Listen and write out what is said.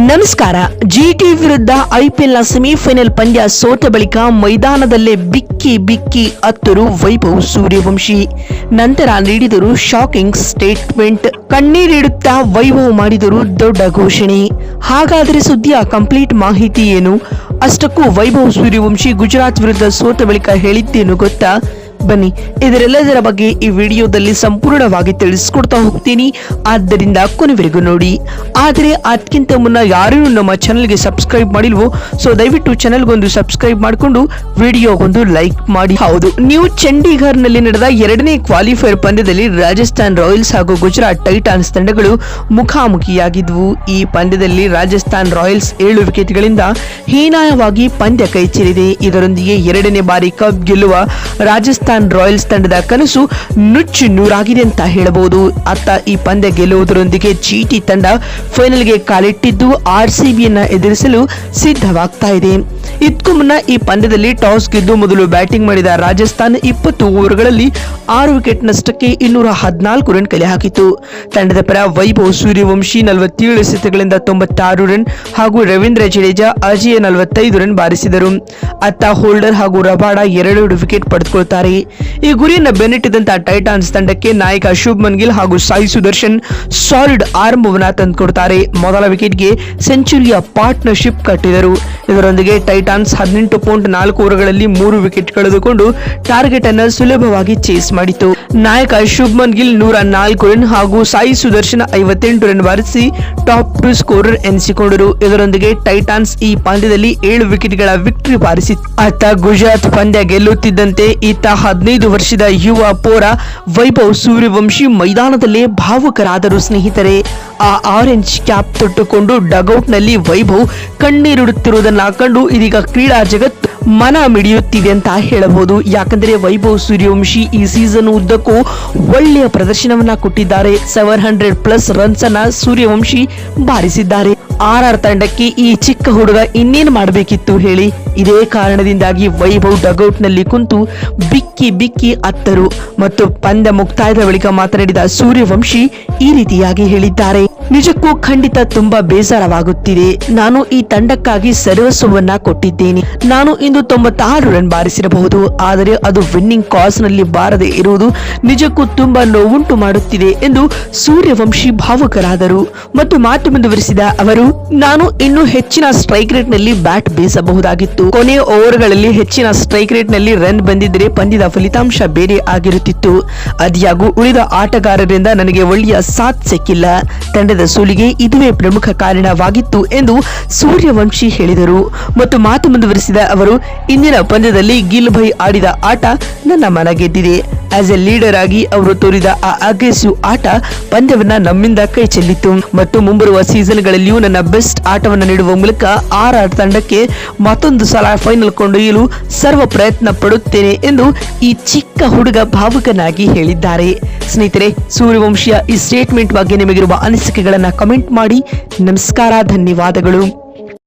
ನಮಸ್ಕಾರ. ಜಿಟಿ ವಿರುದ್ಧ ಐಪಿಎಲ್ನ ಸೆಮಿಫೈನಲ್ ಪಂದ್ಯ ಸೋತ ಬಳಿಕ ಮೈದಾನದಲ್ಲೇ ಬಿಕ್ಕಿ ಅತ್ತರು ವೈಭವ್ ಸೂರ್ಯವಂಶಿ. ನಂತರ ನೀಡಿದರು ಶಾಕಿಂಗ್ ಸ್ಟೇಟ್ಮೆಂಟ್. ಕಣ್ಣೀರಿಡುತ್ತಾ ವೈಭವ್ ಮಾಡಿದರು ದೊಡ್ಡ ಘೋಷಣೆ. ಹಾಗಾದರೆ ಸುದ್ದಿಯ ಕಂಪ್ಲೀಟ್ ಮಾಹಿತಿ ಏನು? ಅಷ್ಟಕ್ಕೂ ವೈಭವ್ ಸೂರ್ಯವಂಶಿ ಗುಜರಾತ್ ವಿರುದ್ಧ ಸೋತ ಬಳಿಕ ಹೇಳಿದ್ದೇನು ಗೊತ್ತಾ? ಬನ್ನಿ, ಇದರೆಲ್ಲದರ ಬಗ್ಗೆ ಈ ವಿಡಿಯೋದಲ್ಲಿ ಸಂಪೂರ್ಣವಾಗಿ ತಿಳಿಸ್ಕೊಡ್ತಾ ಹೋಗ್ತೀನಿ. ಆದ್ದರಿಂದ ಕೊನೆವರೆಗೂ ನೋಡಿ. ಆದರೆ ಅದಕ್ಕಿಂತ ಮುನ್ನ ಯಾರೂ ನಮ್ಮ ಚಾನೆಲ್ಗೆ ಸಬ್ಸ್ಕ್ರೈಬ್ ಮಾಡಿಲ್ವೋ, ಸೊ ದಯವಿಟ್ಟು ಚಾನೆಲ್ಗೊಂದು ಸಬ್ಸ್ಕ್ರೈಬ್ ಮಾಡಿಕೊಂಡು ವಿಡಿಯೋಗೊಂದು ಲೈಕ್ ಮಾಡಿ. ಹೌದು, ನ್ಯೂ ಚಂಡೀಗಢ್ನಲ್ಲಿ ನಡೆದ ಎರಡನೇ ಕ್ವಾಲಿಫೈರ್ ಪಂದ್ಯದಲ್ಲಿ ರಾಜಸ್ಥಾನ್ ರಾಯಲ್ಸ್ ಹಾಗೂ ಗುಜರಾತ್ ಟೈಟಾನ್ಸ್ ತಂಡಗಳು ಮುಖಾಮುಖಿಯಾಗಿದ್ವು. ಈ ಪಂದ್ಯದಲ್ಲಿ ರಾಜಸ್ಥಾನ್ ರಾಯಲ್ಸ್ 7 ವಿಕೆಟ್ಗಳಿಂದ ಹೀನಾಯವಾಗಿ ಪಂದ್ಯ ಕೈಚೇರಿದೆ. ಇದರೊಂದಿಗೆ ಎರಡನೇ ಬಾರಿ ಕಪ್ ಗೆಲ್ಲುವ ರಾಜಸ್ಥಾನ್ ರಾಯಲ್ಸ್ ತಂಡದ ಕನಸು ನುಚ್ಚು ನೂರಾಗಿದೆ ಅಂತ ಹೇಳಬಹುದು. ಅತ್ತ ಈ ಪಂದ್ಯ ಗೆಲ್ಲುವುದರೊಂದಿಗೆ ಜಿಟಿ ತಂಡ ಫೈನಲ್ಗೆ ಕಾಲಿಟ್ಟಿದ್ದು ಆರ್ಸಿಬಿಯನ್ನ ಎದುರಿಸಲು ಸಿದ್ಧವಾಗ್ತಾ ಇದೆ. ಇದಕ್ಕೂ ಮುನ್ನ ಈ ಪಂದ್ಯದಲ್ಲಿ ಟಾಸ್ ಗೆದ್ದು ಮೊದಲು ಬ್ಯಾಟಿಂಗ್ ಮಾಡಿದ ರಾಜಸ್ಥಾನ್ 20 ಓವರ್ಗಳಲ್ಲಿ 6 ವಿಕೆಟ್ ನಷ್ಟಕ್ಕೆ 214 ರನ್ ಕಲೆ ಹಾಕಿತು. ತಂಡದ ಪರ ವೈಭವ್ ಸೂರ್ಯವಂಶಿ 47 ಎಸೆತಗಳಿಂದ 96 ರನ್ ಹಾಗೂ ರವೀಂದ್ರ ಜಡೇಜಾ ಅಜೇಯ 45 ರನ್ ಬಾರಿಸಿದರು. ಅತ್ತ ಹೋಲ್ಡರ್ ಹಾಗೂ ರಬಾಡ 2 ವಿಕೆಟ್ ಪಡೆದುಕೊಳ್ತಾರೆ. ಈ ಗುರಿಯನ್ನು ಬೆನ್ನಟ್ಟಿದಂತ ಟೈಟಾನ್ಸ್ ತಂಡಕ್ಕೆ ನಾಯಕ ಶುಭ್ಮನ್ ಗಿಲ್ ಹಾಗೂ ಸಾಯಿ ಸುದರ್ಶನ್ ಸಾಲಿಡ್ ಆರಂಭವನ್ನ ತಂದುಕೊಡ್ತಾರೆ. ಮೊದಲ ವಿಕೆಟ್ಗೆ ಸೆಂಚುರಿಯ ಪಾರ್ಟ್ನರ್ಶಿಪ್ ಕಟ್ಟಿದರು. ಇದರೊಂದಿಗೆ ಟೈಟಾನ್ಸ್ 18.4 ಓವರ್ಗಳಲ್ಲಿ 3 ವಿಕೆಟ್ ಕಳೆದುಕೊಂಡು ಟಾರ್ಗೆಟ್ ಅನ್ನು ಸುಲಭವಾಗಿ ಚೇಸ್ ಮಾಡಿತು. ನಾಯಕ ಶುಭ್ಮನ್ ಗಿಲ್ 104 ರನ್ ಹಾಗೂ ಸಾಯಿ ಸುದರ್ಶನ್ 58 ರನ್ ಬಾರಿಸಿ ಟಾಪ್ 2 ಸ್ಕೋರರ್ ಎನಿಸಿಕೊಂಡರು. ಇದರೊಂದಿಗೆ ಟೈಟಾನ್ಸ್ ಈ ಪಂದ್ಯದಲ್ಲಿ 7 ವಿಕೆಟ್ಗಳ ವಿಕ್ಟರಿ ಬಾರಿಸಿತು. ಅತ್ತ ಗುಜರಾತ್ ಪಂದ್ಯ ಗೆಲ್ಲುತ್ತಿದ್ದಂತೆ ಈತ 15 ವರ್ಷದ ಯುವ ಪೋರ ವೈಭವ್ ಸೂರ್ಯವಂಶಿ ಮೈದಾನದಲ್ಲೇ ಭಾವುಕರಾದರು. ಸ್ನೇಹಿತರೆ, ಆ ಆರೆಂಜ್ ಕ್ಯಾಪ್ ತೊಟ್ಟುಕೊಂಡು ಡಗೌಟ್ ನಲ್ಲಿ ವೈಭವ್ ಕಣ್ಣೀರಿಡುತ್ತಿರುವುದನ್ನ ಕಂಡು ಇದೀಗ ಕ್ರೀಡಾ ಜಗತ್ತು ಮನ ಮಿಡಿಯುತ್ತಿದೆ ಅಂತ ಹೇಳಬಹುದು. ಯಾಕಂದ್ರೆ ವೈಭವ್ ಸೂರ್ಯವಂಶಿ ಈ ಸೀಸನ್ ಉದ್ದಕ್ಕೂ ಒಳ್ಳೆಯ ಪ್ರದರ್ಶನವನ್ನ ಕೊಟ್ಟಿದ್ದಾರೆ. 700+ ರನ್ಸ್ ಅನ್ನ ಸೂರ್ಯವಂಶಿ ಬಾರಿಸಿದ್ದಾರೆ. RR ತಂಡಕ್ಕೆ ಈ ಚಿಕ್ಕ ಹುಡುಗ ಇನ್ನೇನು ಮಾಡಬೇಕಿತ್ತು ಹೇಳಿ? ಇದೇ ಕಾರಣದಿಂದಾಗಿ ವೈಭವ್ ಡಗೌಟ್ ನಲ್ಲಿ ಕುಂತು ಬಿಕ್ಕಿ ಅತ್ತರು. ಮತ್ತು ಪಂದ್ಯ ಮುಕ್ತಾಯದ ಬಳಿಕ ಮಾತನಾಡಿದ ಸೂರ್ಯವಂಶಿ ಈ ರೀತಿಯಾಗಿ ಹೇಳಿದ್ದಾರೆ. ನಿಜಕ್ಕೂ ಖಂಡಿತ ತುಂಬಾ ಬೇಸರವಾಗುತ್ತಿದೆ. ನಾನು ಈ ತಂಡಕ್ಕಾಗಿ ಸರ್ವಸ್ವವನ್ನ ಕೊಟ್ಟಿದ್ದೇನೆ. ನಾನು ಇಂದು 96 ರನ್ ಬಾರಿಸಿರಬಹುದು, ಆದರೆ ಅದು ವಿನ್ನಿಂಗ್ ಕಾಸ್ ನಲ್ಲಿ ಬಾರದೆ ಇರುವುದು ನಿಜಕ್ಕೂ ತುಂಬಾ ನೋವುಂಟು ಮಾಡುತ್ತಿದೆ ಎಂದು ಸೂರ್ಯವಂಶಿ ಭಾವುಕರಾದರು. ಮತ್ತು ಮಾತು ಮುಂದುವರಿಸಿದ ಅವರು, ನಾನು ಇನ್ನೂ ಹೆಚ್ಚಿನ ಸ್ಟ್ರೈಕ್ ರೇಟ್ ನಲ್ಲಿ ಬ್ಯಾಟ್ ಬೀಸಬಹುದಾಗಿತ್ತು. ಕೊನೆಯ ಓವರ್ಗಳಲ್ಲಿ ಹೆಚ್ಚಿನ ಸ್ಟ್ರೈಕ್ ರೇಟ್ ನಲ್ಲಿ ರನ್ ಬಂದಿದ್ದರೆ ಪಂದ್ಯದ ಫಲಿತಾಂಶ ಬೇರೆ ಆಗಿರುತ್ತಿತ್ತು. ಅದ್ಯಾಗೂ ಉಳಿದ ಆಟಗಾರರಿಂದ ನನಗೆ ಒಳ್ಳೆಯ ಸಾಥ್ ಸಿಕ್ಕಿಲ್ಲ. ತಂಡದ ಸೋಲಿಗೆ ಇದುವೇ ಪ್ರಮುಖ ಕಾರಣವಾಗಿತ್ತು ಎಂದು ಸೂರ್ಯವಂಶಿ ಹೇಳಿದರು. ಮತ್ತು ಮಾತು ಮುಂದುವರಿಸಿದ ಅವರು, ಇಂದಿನ ಪಂದ್ಯದಲ್ಲಿ ಗಿಲ್ ಭೈ ಆಡಿದ ಆಟ ನನ್ನ ಮನ ಗೆದ್ದಿದೆ. ಆಸ್ ಎ ಲೀಡರ್ ಆಗಿ ಅವರು ತೋರಿದ ಆ ಅಗ್ರೆಸಿವ್ ಆಟ ಪಂದ್ಯವನ್ನ ನಮ್ಮಿಂದ ಕೈ ಚೆಲ್ಲಿತು. ಮತ್ತು ಮುಂಬರುವ ಸೀಸನ್ಗಳಲ್ಲಿಯೂ ನನ್ನ ಬೆಸ್ಟ್ ಆಟವನ್ನು ನೀಡುವ ಮೂಲಕ RR ತಂಡಕ್ಕೆ ಮತ್ತೊಂದು ಸಲ ಫೈನಲ್ ಕೊಂಡೊಯ್ಯಲು ಸರ್ವ ಪ್ರಯತ್ನ ಪಡುತ್ತೇನೆ ಎಂದು ಈ ಚಿಕ್ಕ ಹುಡುಗ ಭಾವುಕನಾಗಿ ಹೇಳಿದ್ದಾರೆ. ಸ್ನೇಹಿತರೆ, ಸೂರ್ಯವಂಶಿಯ ಈ ಸ್ಟೇಟ್ಮೆಂಟ್ ಬಗ್ಗೆ ನಿಮಗಿರುವ ಅನಿಸಿಕೆಗಳನ್ನ ಕಮೆಂಟ್ ಮಾಡಿ. ನಮಸ್ಕಾರ, ಧನ್ಯವಾದಗಳು.